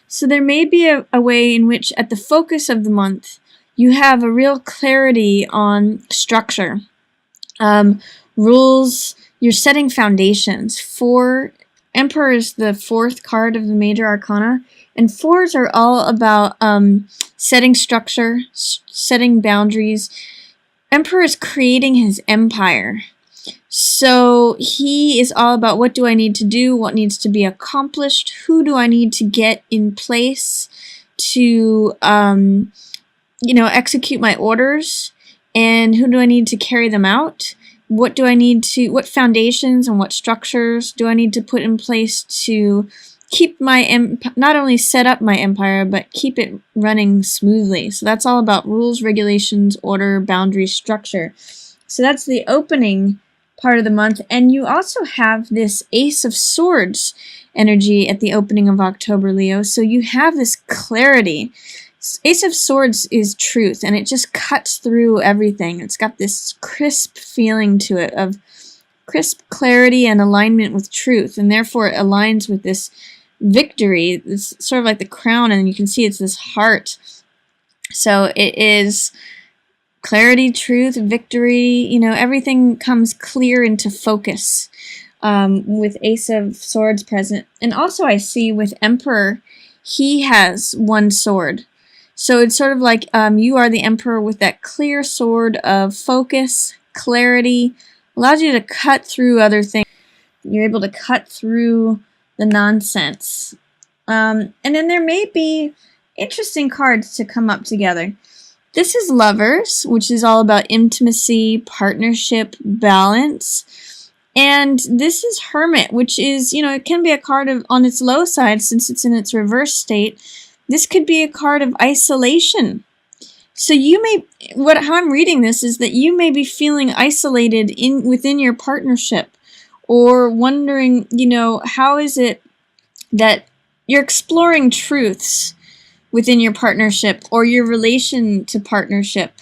So there may be a way in which at the focus of the month, you have a real clarity on structure, rules, you're setting foundations. Emperor is the 4th card of the major arcana, and 4s are all about setting structure, setting boundaries. Emperor is creating his empire. So he is all about what do I need to do, what needs to be accomplished, who do I need to get in place to execute my orders, and who do I need to carry them out? What foundations and what structures do I need to put in place to keep not only set up my empire, but keep it running smoothly. So that's all about rules, regulations, order, boundaries, structure. So that's the opening part of the month. And you also have this Ace of Swords energy at the opening of October, Leo. So you have this clarity. Ace of Swords is truth, and it just cuts through everything. It's got this crisp feeling to it of crisp clarity and alignment with truth, and therefore it aligns with this victory. It's sort of like the crown, and you can see it's this heart. So it is clarity, truth, victory, everything comes clear into focus with Ace of Swords present. And also I see with Emperor, he has one sword. So it's sort of like you are the Emperor with that clear sword of focus, clarity, allows you to cut through other things. You're able to cut through the nonsense. And then there may be interesting cards to come up together. This is Lovers, which is all about intimacy, partnership, balance. And this is Hermit, which is, it can be a card on its low side since it's in its reverse state. This could be a card of isolation. So how I'm reading this is that you may be feeling isolated within your partnership, or wondering, how is it that you're exploring truths within your partnership or your relation to partnership.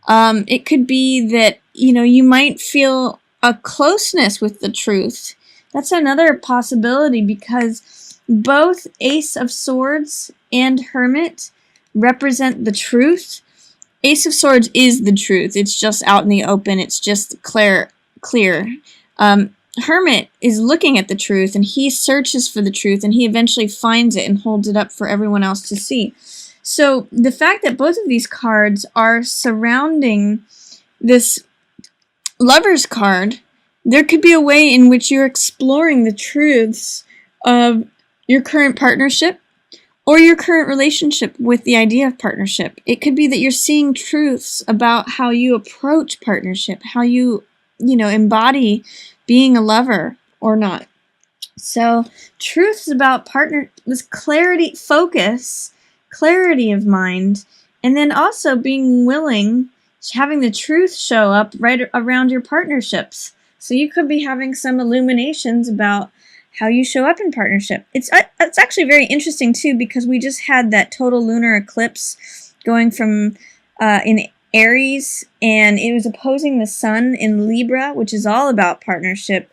It could be that, you might feel a closeness with the truth. That's another possibility, because both Ace of Swords and Hermit represent the truth. Ace of Swords is the truth. It's just out in the open. It's just clear. Hermit is looking at the truth, and he searches for the truth, and he eventually finds it and holds it up for everyone else to see. So the fact that both of these cards are surrounding this Lovers card, there could be a way in which you're exploring the truths of your current partnership or your current relationship with the idea of partnership. It could be that you're seeing truths about how you approach partnership, how you embody being a lover or not. So truth is about this clarity, focus, clarity of mind, and then also being willing, having the truth show up right around your partnerships. So you could be having some illuminations about how you show up in partnership. It's actually very interesting too, because we just had that total lunar eclipse going from in Aries, and it was opposing the sun in Libra, which is all about partnership,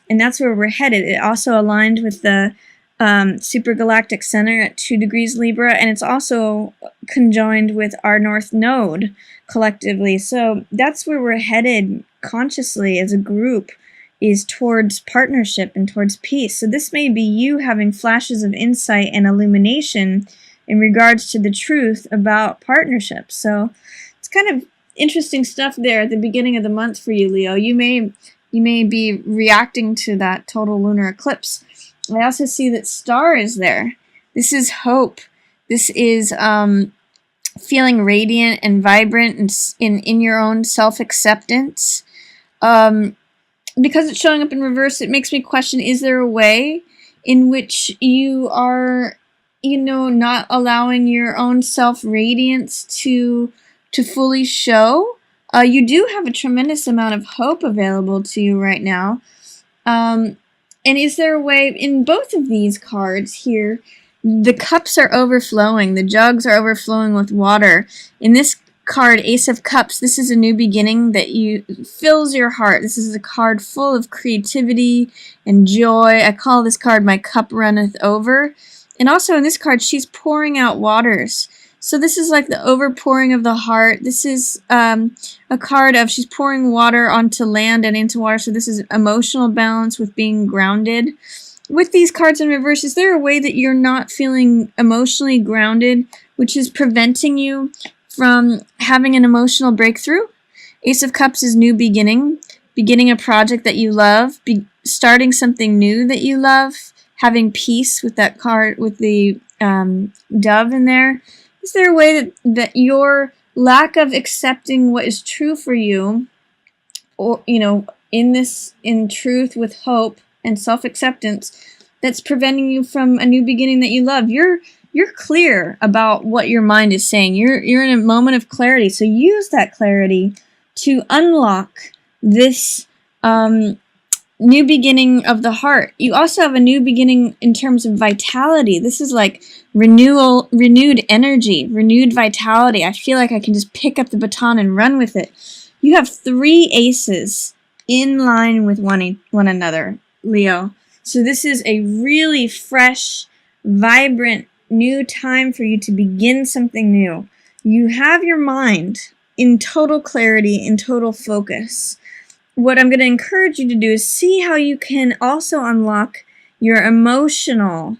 and that's where we're headed. It also aligned with the supergalactic center at 2 degrees Libra, and it's also conjoined with our North Node collectively. So that's where we're headed consciously as a group, is towards partnership and towards peace. So this may be you having flashes of insight and illumination in regards to the truth about partnership. So it's kind of interesting stuff there at the beginning of the month for you, Leo. You may be reacting to that total lunar eclipse. I also see that Star is there. This is hope. This is feeling radiant and vibrant in your own self-acceptance. Because it's showing up in reverse, it makes me question, is there a way in which you are, not allowing your own self-radiance to fully show? You do have a tremendous amount of hope available to you right now. And is there a way, in both of these cards here, the cups are overflowing, the jugs are overflowing with water. In this card, Ace of Cups, this is a new beginning that fills your heart. This is a card full of creativity and joy. I call this card My Cup Runneth Over. And also in this card, she's pouring out waters. So this is like the overpouring of the heart. This is a card of she's pouring water onto land and into water. So this is emotional balance with being grounded. With these cards in reverse, is there a way that you're not feeling emotionally grounded, which is preventing you from having an emotional breakthrough? Ace of Cups is new beginning, beginning a project that you love, starting something new that you love, having peace with that card, with the dove in there. Is there a way that your lack of accepting what is true for you, or in truth with hope and self-acceptance, that's preventing you from a new beginning that you love? You're clear about what your mind is saying. You're in a moment of clarity. So use that clarity to unlock this new beginning of the heart. You also have a new beginning in terms of vitality. This is like renewed energy, renewed vitality. I feel like I can just pick up the baton and run with it. You have 3 aces in line with one another, Leo. So this is a really fresh, vibrant, new time for you to begin something new. You have your mind in total clarity, in total focus. What I'm going to encourage you to do is see how you can also unlock your emotional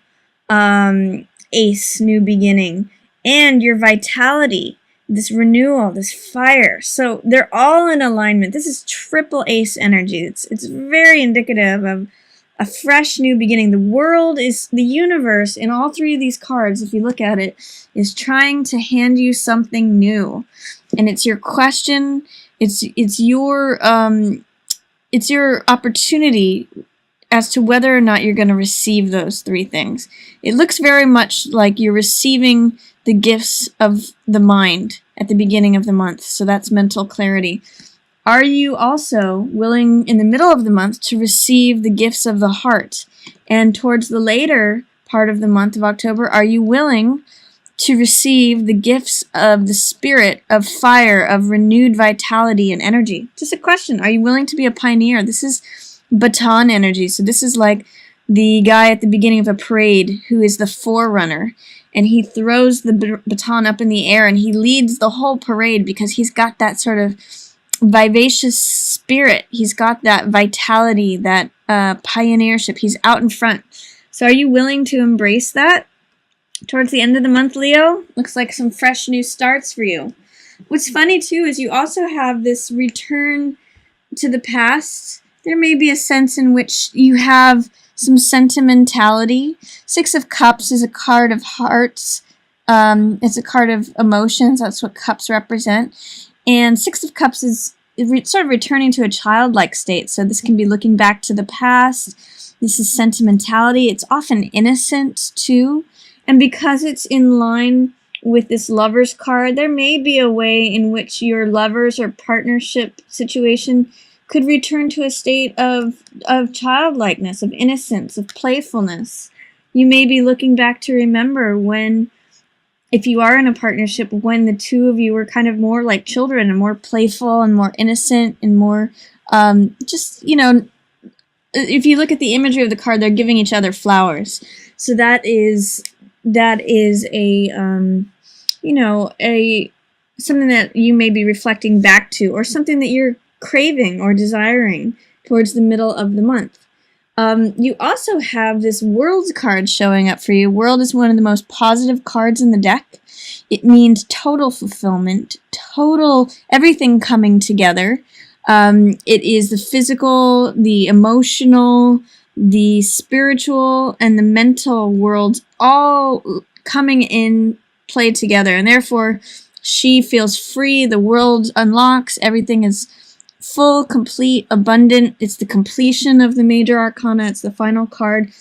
ace, new beginning, and your vitality, this renewal, this fire. So they're all in alignment. This is triple ace energy. It's very indicative of a fresh new beginning. The universe in all 3 of these cards, if you look at it, is trying to hand you something new. And it's your question, it's your opportunity as to whether or not you're going to receive those 3 things. It looks very much like you're receiving the gifts of the mind at the beginning of the month. So that's mental clarity. Are you also willing in the middle of the month to receive the gifts of the heart? And towards the later part of the month of October, are you willing to receive the gifts of the spirit, of fire, of renewed vitality and energy? Just a question. Are you willing to be a pioneer? This is baton energy. So this is like the guy at the beginning of a parade who is the forerunner, and he throws the baton up in the air and he leads the whole parade because he's got that sort of vivacious spirit. He's got that vitality, that pioneership. He's out in front. So are you willing to embrace that? Towards the end of the month, Leo, looks like some fresh new starts for you. What's funny too is you also have this return to the past. There may be a sense in which you have some sentimentality. 6 of Cups is a card of hearts. It's a card of emotions. That's what cups represent. And 6 of Cups is sort of returning to a childlike state. So this can be looking back to the past. This is sentimentality. It's often innocent too. And because it's in line with this Lovers card, there may be a way in which your lovers or partnership situation could return to a state of childlikeness, of innocence, of playfulness. You may be looking back to remember when, if you are in a partnership, when the 2 of you were kind of more like children and more playful and more innocent and more if you look at the imagery of the card, they're giving each other flowers. So that is a something that you may be reflecting back to, or something that you're craving or desiring towards the middle of the month. You also have this World card showing up for you. World is one of the most positive cards in the deck. It means total fulfillment, total everything coming together. It is the physical, the emotional, the spiritual, and the mental worlds all coming in play together. And therefore, she feels free. The world unlocks. Everything is full, complete, abundant. It's the completion of the major arcana. It's the final card.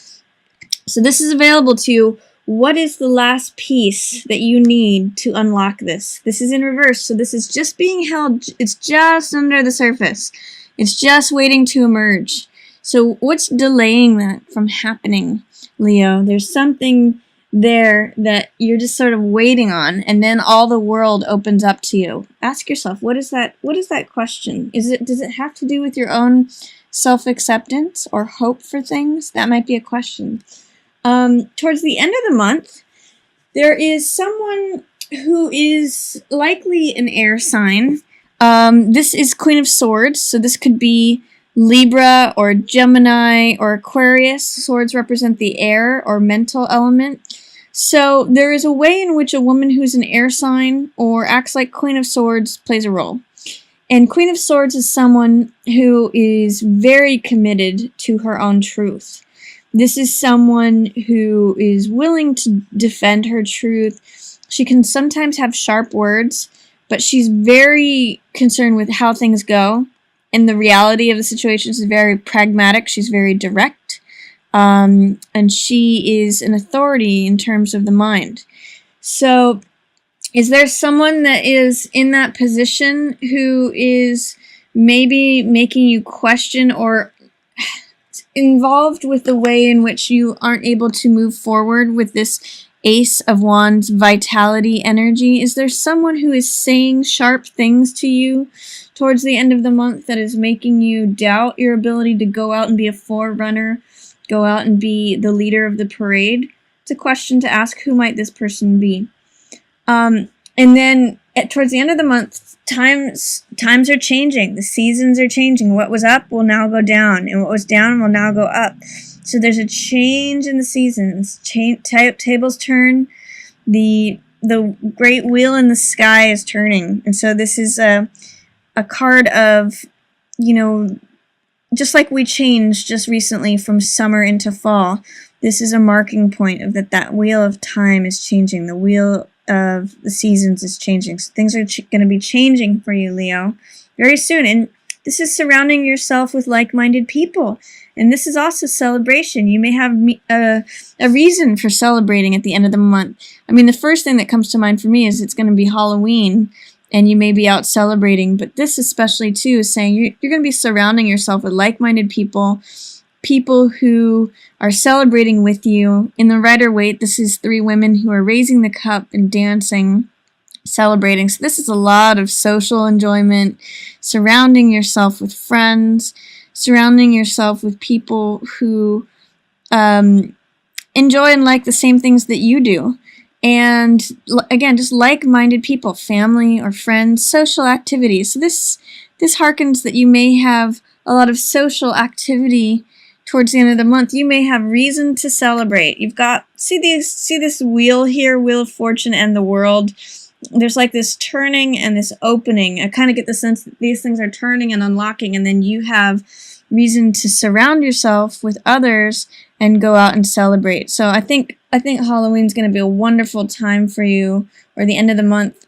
So this is available to you. What is the last piece that you need to unlock this? This is in reverse, so this is just being held. It's just under the surface. It's just waiting to emerge. So what's delaying that from happening, Leo? There's something there that you're just sort of waiting on, and then all the world opens up to you. Ask yourself, what is that question? Does it have to do with your own self-acceptance or hope for things? That might be a question. Towards the end of the month, there is someone who is likely an air sign. This is Queen of Swords, so this could be Libra or Gemini or Aquarius. Swords represent the air or mental element. So there is a way in which a woman who's an air sign or acts like Queen of Swords plays a role. And Queen of Swords is someone who is very committed to her own truth. This is someone who is willing to defend her truth. She can sometimes have sharp words, but she's very concerned with how things go. And the reality of the situation is very pragmatic. She's very direct. And she is an authority in terms of the mind. So is there someone that is in that position who is maybe making you question or involved with the way in which you aren't able to move forward with this Ace of Wands vitality energy? Is there someone who is saying sharp things to you towards the end of the month that is making you doubt your ability to go out and be a forerunner, go out and be the leader of the parade? It's a question to ask, who might this person be? And then towards the end of the month, times are changing. The seasons are changing. What was up will now go down, and what was down will now go up. So there's a change in the seasons. Tables turn. The great wheel in the sky is turning. And so this is a card of, you know, just like we changed just recently from summer into fall, this is a marking point of that wheel of time is changing. The wheel of the seasons is changing. So things are going to be changing for you, Leo, very soon. And this is surrounding yourself with like-minded people. And this is also celebration. You may have a reason for celebrating at the end of the month. I mean, the first thing that comes to mind for me is it's going to be Halloween, and you may be out celebrating. But this especially, too, is saying you're going to be surrounding yourself with like-minded people, people who are celebrating with you. In the Rider-Waite, this is 3 women who are raising the cup and dancing, celebrating. So this is a lot of social enjoyment, surrounding yourself with friends, surrounding yourself with people who enjoy and like the same things that you do. And again, just like-minded people, family or friends, social activities. So this harkens that you may have a lot of social activity towards the end of the month. You may have reason to celebrate. You've got, see this wheel here, Wheel of Fortune and the World. There's like this turning and this opening. I kind of get the sense that these things are turning and unlocking, and then you have reason to surround yourself with others and go out and celebrate. So I think Halloween's going to be a wonderful time for you, or the end of the month,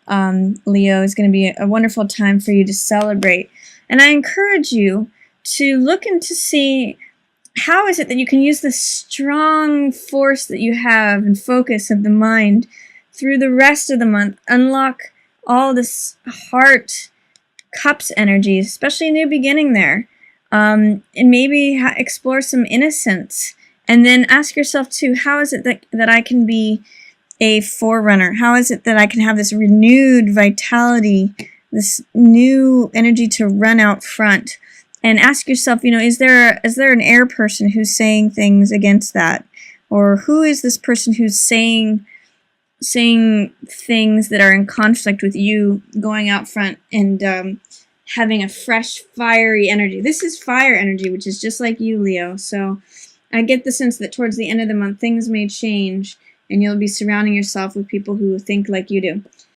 Leo, is going to be a wonderful time for you to celebrate. And I encourage you to look and to see how is it that you can use the strong force that you have and focus of the mind through the rest of the month, unlock all this heart cups energy, especially a new beginning there, and maybe explore some innocence. And then ask yourself too, how is it that I can be a forerunner? How is it that I can have this renewed vitality, this new energy to run out front? And ask yourself, you know, is there an air person who's saying things against that? Or who is this person who's saying things that are in conflict with you going out front and having a fresh, fiery energy? This is fire energy, which is just like you, Leo. So I get the sense that towards the end of the month, things may change, and you'll be surrounding yourself with people who think like you do.